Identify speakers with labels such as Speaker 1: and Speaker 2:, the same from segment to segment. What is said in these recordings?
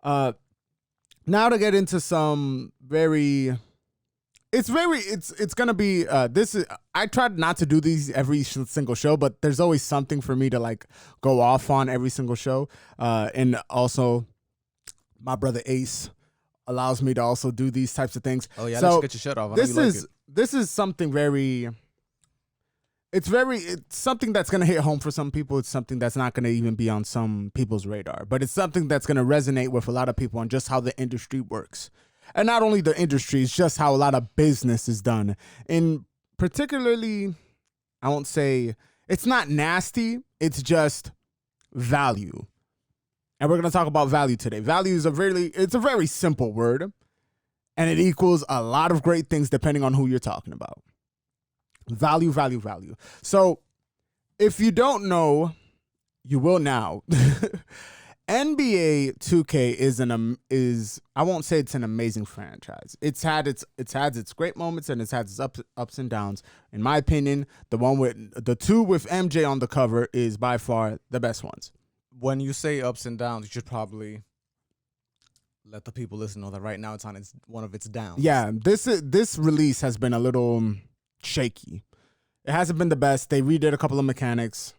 Speaker 1: Now to get into some it's gonna be this is I tried not to do these every single show, but there's always something for me to like go off on every single show. And also my brother Ace allows me to also do these types of things.
Speaker 2: Oh yeah,
Speaker 1: so
Speaker 2: let's get your shit off.
Speaker 1: This is something very. It's something that's going to hit home for some people. It's something that's not going to even be on some people's radar, but it's something that's going to resonate with a lot of people on just how the industry works. And not only the industry, it's just how a lot of business is done. And particularly, I won't say it's not nasty. It's just value. And we're going to talk about value today. Value is a very simple word, and it equals a lot of great things depending on who you're talking about. Value, value, value. So if you don't know, you will now. NBA 2K is I won't say it's an amazing franchise. It's had its great moments and it's had its ups and downs. In my opinion, the two with MJ on the cover is by far the best ones.
Speaker 2: When you say ups and downs, you should probably let the people listen know that right now it's on one of its downs.
Speaker 1: Yeah, this release has been a little shaky. It hasn't been the best. They redid a couple of mechanics.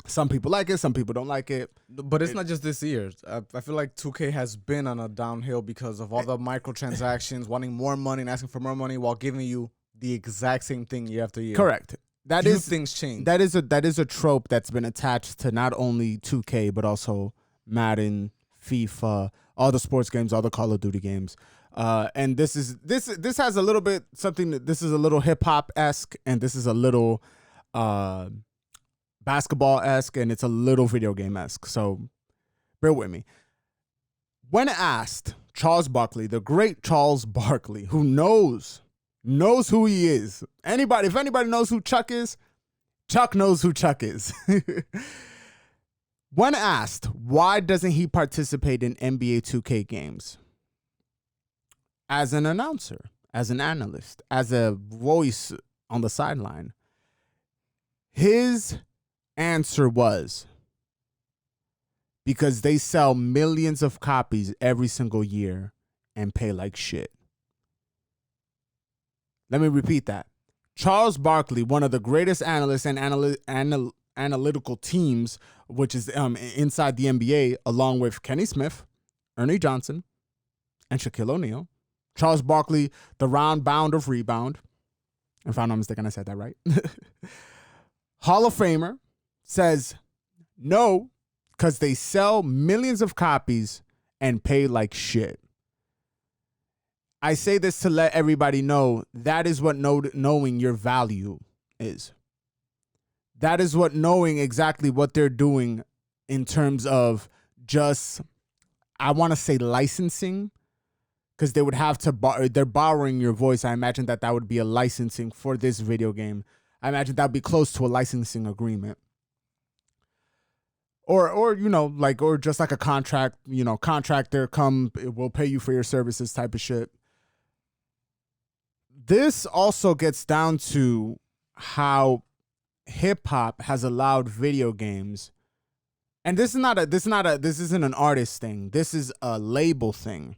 Speaker 1: Some people like it, some people don't like it.
Speaker 2: But it's not just this year. I feel like 2K has been on a downhill because of all the microtransactions, wanting more money and asking for more money while giving you the exact same thing year after year.
Speaker 1: Correct.
Speaker 2: Things change.
Speaker 1: That is a trope that's been attached to not only 2K but also Madden, FIFA, all the sports games, all the Call of Duty games. And this has a little bit something. This is a little hip hop esque, and this is a little basketball esque, and it's a little video game esque. So bear with me. When asked, Charles Barkley, the great Charles Barkley, who knows who he is. If anybody knows who Chuck is, Chuck knows who Chuck is. When asked why doesn't he participate in NBA 2K games? As an announcer, as an analyst, as a voice on the sideline, his answer was because they sell millions of copies every single year and pay like shit. Let me repeat that. Charles Barkley, one of the greatest analysts and analytical teams, which is inside the NBA, along with Kenny Smith, Ernie Johnson, and Shaquille O'Neal. Charles Barkley, the round bound of rebound. If I'm not mistaken, I said that right. Hall of Famer says no, because they sell millions of copies and pay like shit. I say this to let everybody know that is what knowing your value is. That is what knowing exactly what they're doing in terms of just, I want to say licensing, because they would have to, they're borrowing your voice. I imagine that would be a licensing for this video game. I imagine that would be close to a licensing agreement. Or just like a contract, contractor we'll pay you for your services type of shit. This also gets down to how hip hop has allowed video games, and this isn't an artist thing. This is a label thing.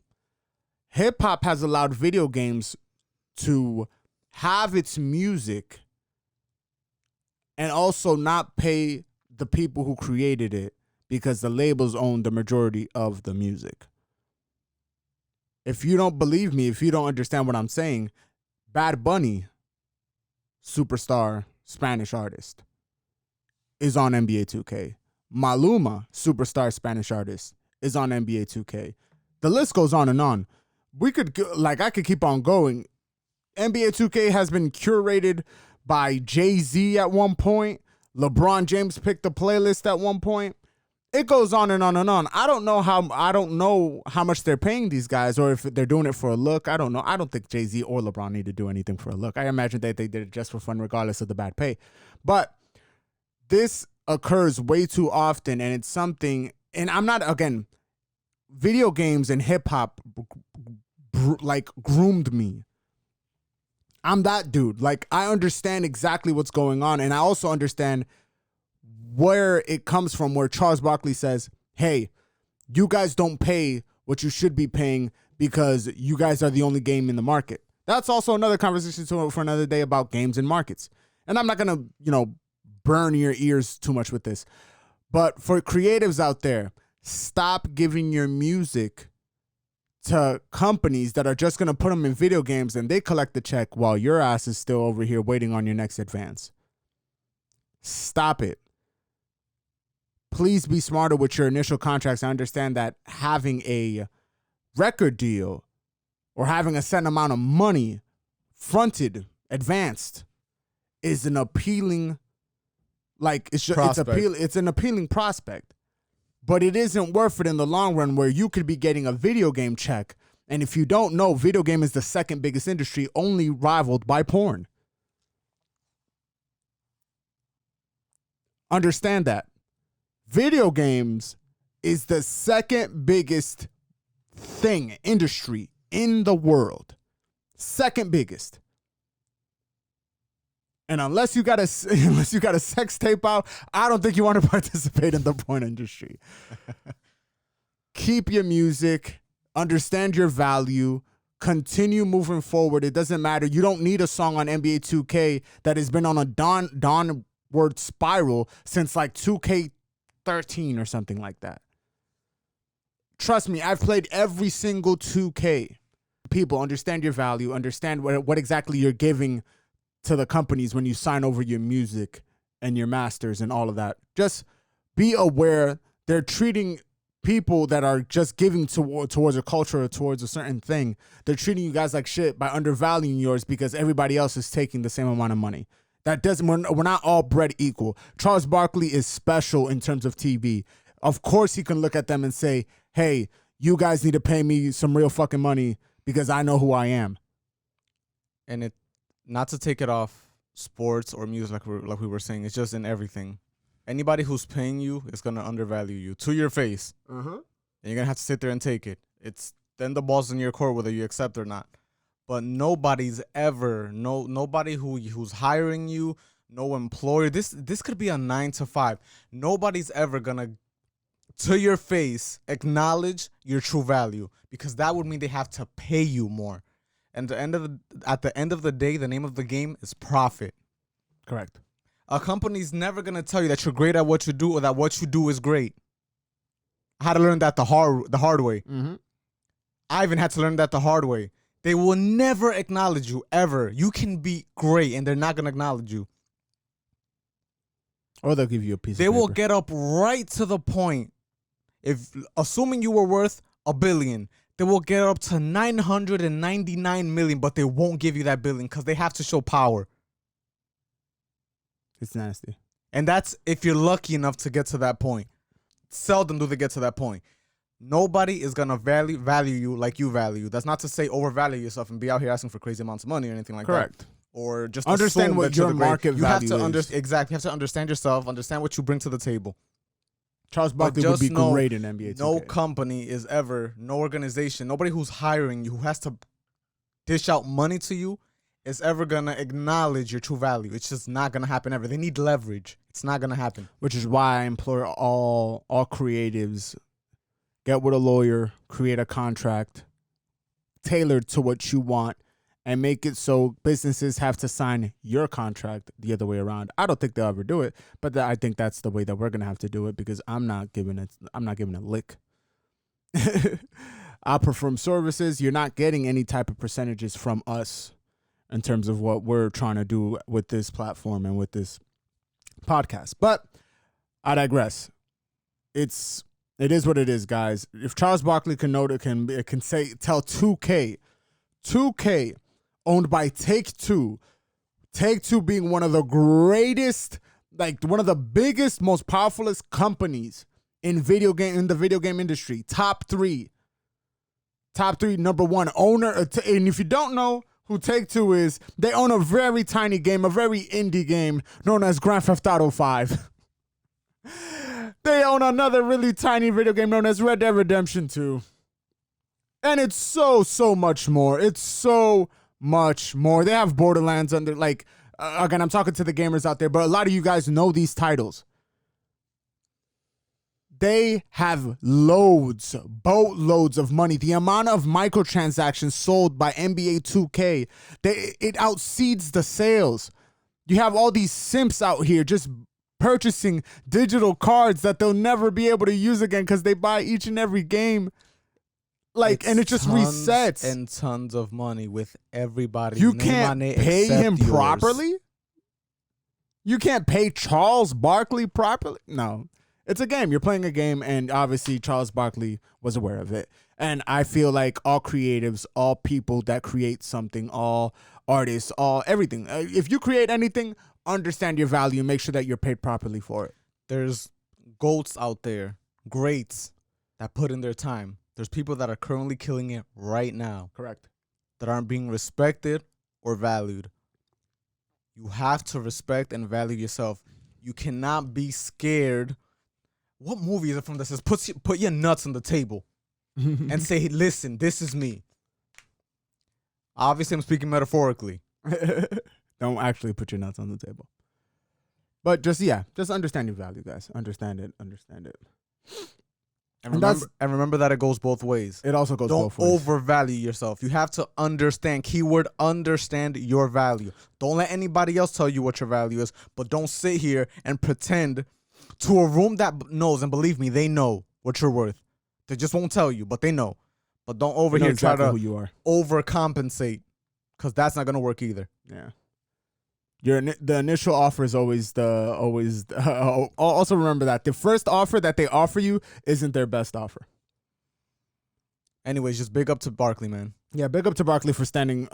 Speaker 1: Hip hop has allowed video games to have its music and also not pay the people who created it because the labels own the majority of the music. If you don't believe me, if you don't understand what I'm saying, Bad Bunny, superstar Spanish artist, is on NBA 2K. Maluma, superstar Spanish artist, is on NBA 2K. The list goes on and on. I could keep on going. NBA 2K has been curated by Jay-Z at one point. LeBron James picked the playlist at one point. It goes on and on and on. I don't know how much they're paying these guys, or if they're doing it for a look. I don't know. I don't think Jay-Z or LeBron need to do anything for a look. I imagine that they did it just for fun, regardless of the bad pay. But this occurs way too often, and it's something. And I'm not, again, video games and hip hop groomed me. I'm that dude. I understand exactly what's going on, and I also understand where it comes from, where Charles Barkley says, hey, you guys don't pay what you should be paying because you guys are the only game in the market. That's also another conversation for another day about games and markets. And I'm not going to, burn your ears too much with this. But for creatives out there, stop giving your music to companies that are just going to put them in video games and they collect the check while your ass is still over here waiting on your next advance. Stop it. Please be smarter with your initial contracts. I understand that having a record deal or having a set amount of money fronted, advanced, is an appealing, it's an appealing prospect. But it isn't worth it in the long run where you could be getting a video game check. And if you don't know, video game is the second biggest industry, only rivaled by porn. Understand that. Video games is the second biggest industry in the world. Second biggest. And unless you got a sex tape out, I don't think you want to participate in the porn industry. Keep your music, understand your value, continue moving forward. It doesn't matter. You don't need a song on NBA 2K that has been on a downward spiral since like 2K13 or something like that. Trust me, I've played every single 2K. People, understand your value, understand what exactly you're giving to the companies when you sign over your music and your masters and all of that. Just be aware they're treating people that are just giving towards a culture or towards a certain thing. They're treating you guys like shit by undervaluing yours because everybody else is taking the same amount of money. That doesn't, we're not all bred equal. Charles Barkley is special in terms of TV. Of course he can look at them and say, hey, you guys need to pay me some real fucking money because I know who I am.
Speaker 2: And not to take it off sports or music like we were saying, it's just in everything. Anybody who's paying you is going to undervalue you to your face. And you're going to have to sit there and take it. Then the ball's in your court whether you accept or not. But nobody's ever, nobody who's hiring you, no employer. This could be a 9 to 5. Nobody's ever going to your face, acknowledge your true value because that would mean they have to pay you more. And at the end of the day, the name of the game is profit.
Speaker 1: Correct.
Speaker 2: A company's never going to tell you that you're great at what you do or that what you do is great. I had to learn that the hard way. I even had to learn that the hard way. They will never acknowledge you, ever. You can be great, and they're not going to acknowledge you.
Speaker 1: Or they'll give you a piece of paper.
Speaker 2: They will get up right to the point. Assuming you were worth $1 billion, they will get up to 999 million, but they won't give you that billion because they have to show power.
Speaker 1: It's nasty.
Speaker 2: And that's if you're lucky enough to get to that point. Seldom do they get to that point. Nobody is going to value you like you value. That's not to say overvalue yourself and be out here asking for crazy amounts of money or anything like
Speaker 1: Correct.
Speaker 2: that. Or just
Speaker 1: understand what your market value is.
Speaker 2: Exactly. You have to understand yourself, understand what you bring to the table.
Speaker 1: Charles Barkley would be great in NBA 2K.
Speaker 2: No company is ever, no organization, nobody who's hiring you, who has to dish out money to you, is ever going to acknowledge your true value. It's just not going to happen ever. They need leverage. It's not going to happen.
Speaker 1: Which is why I implore all creatives, get with a lawyer, create a contract tailored to what you want, and make it so businesses have to sign your contract the other way around. I don't think they'll ever do it, but I think that's the way that we're gonna have to do it because I'm not giving a lick. I'll perform services. You're not getting any type of percentages from us in terms of what we're trying to do with this platform and with this podcast. But I digress. It is what it is, guys. If Charles Barkley can tell 2K owned by Take-Two being one of the greatest, like one of the biggest, most powerfulest companies in the video game industry. Top three, number one owner. And if you don't know who Take-Two is, they own a very tiny game, a very indie game known as Grand Theft Auto 5. They own another really tiny video game known as Red Dead Redemption 2. And it's so much more. It's so much more. They have Borderlands under, again, I'm talking to the gamers out there, but a lot of you guys know these titles. They have boatloads of money. The amount of microtransactions sold by NBA 2K, it outseeds the sales. You have all these simps out here just purchasing digital cards that they'll never be able to use again because they buy each and every game. And it just resets.
Speaker 2: And tons of money with everybody.
Speaker 1: You can't pay him properly? You can't pay Charles Barkley properly? No. It's a game. You're playing a game, and obviously Charles Barkley was aware of it. And I feel like all creatives, all people that create something, all artists, all everything. If you create anything, understand your value and make sure that you're paid properly for it.
Speaker 2: There's GOATs out there, greats that put in their time. There's people that are currently killing it right now.
Speaker 1: Correct.
Speaker 2: That aren't being respected or valued. You have to respect and value yourself. You cannot be scared. What movie is it from that says put your nuts on the table and say, listen, this is me? Obviously, I'm speaking metaphorically.
Speaker 1: Don't actually put your nuts on the table. But just understand your value, guys. Understand it.
Speaker 2: And remember that it goes both ways.
Speaker 1: It also goes both ways.
Speaker 2: Don't overvalue yourself. You have to understand. Keyword, understand your value. Don't let anybody else tell you what your value is, but don't sit here and pretend to a room that knows, and believe me, they know what you're worth. They just won't tell you, but they know. But don't over here
Speaker 1: exactly
Speaker 2: try to
Speaker 1: who you are.
Speaker 2: Overcompensate, because that's not going to work either.
Speaker 1: Yeah. The initial offer is always also remember that the first offer that they offer you isn't their best offer.
Speaker 2: Anyways, just big up to Barkley, man.
Speaker 1: Yeah, big up to Barkley for standing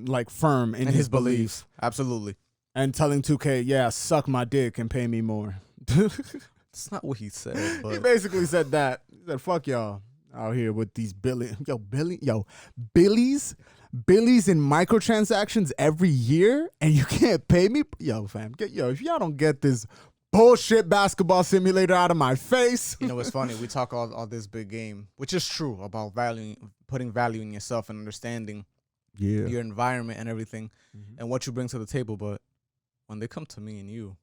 Speaker 1: like firm in his beliefs.
Speaker 2: Absolutely.
Speaker 1: And telling 2K, yeah, suck my dick and pay me more.
Speaker 2: That's not what he said. But
Speaker 1: he basically said that. He said, fuck y'all out here with these Billies in microtransactions every year and you can't pay me? Yo, fam, if y'all don't get this bullshit basketball simulator out of my face.
Speaker 2: You know, it's funny. We talk all this big game, which is true, about putting value in yourself and understanding your environment and everything and what you bring to the table. But when they come to me and you,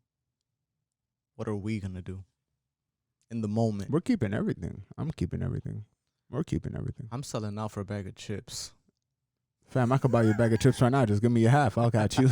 Speaker 2: what are we going to do in the moment?
Speaker 1: We're keeping everything. I'm keeping everything. We're keeping everything.
Speaker 2: I'm selling out for a bag of chips.
Speaker 1: Fam, I could buy you a bag of chips right now. Just give me your half. I'll got you.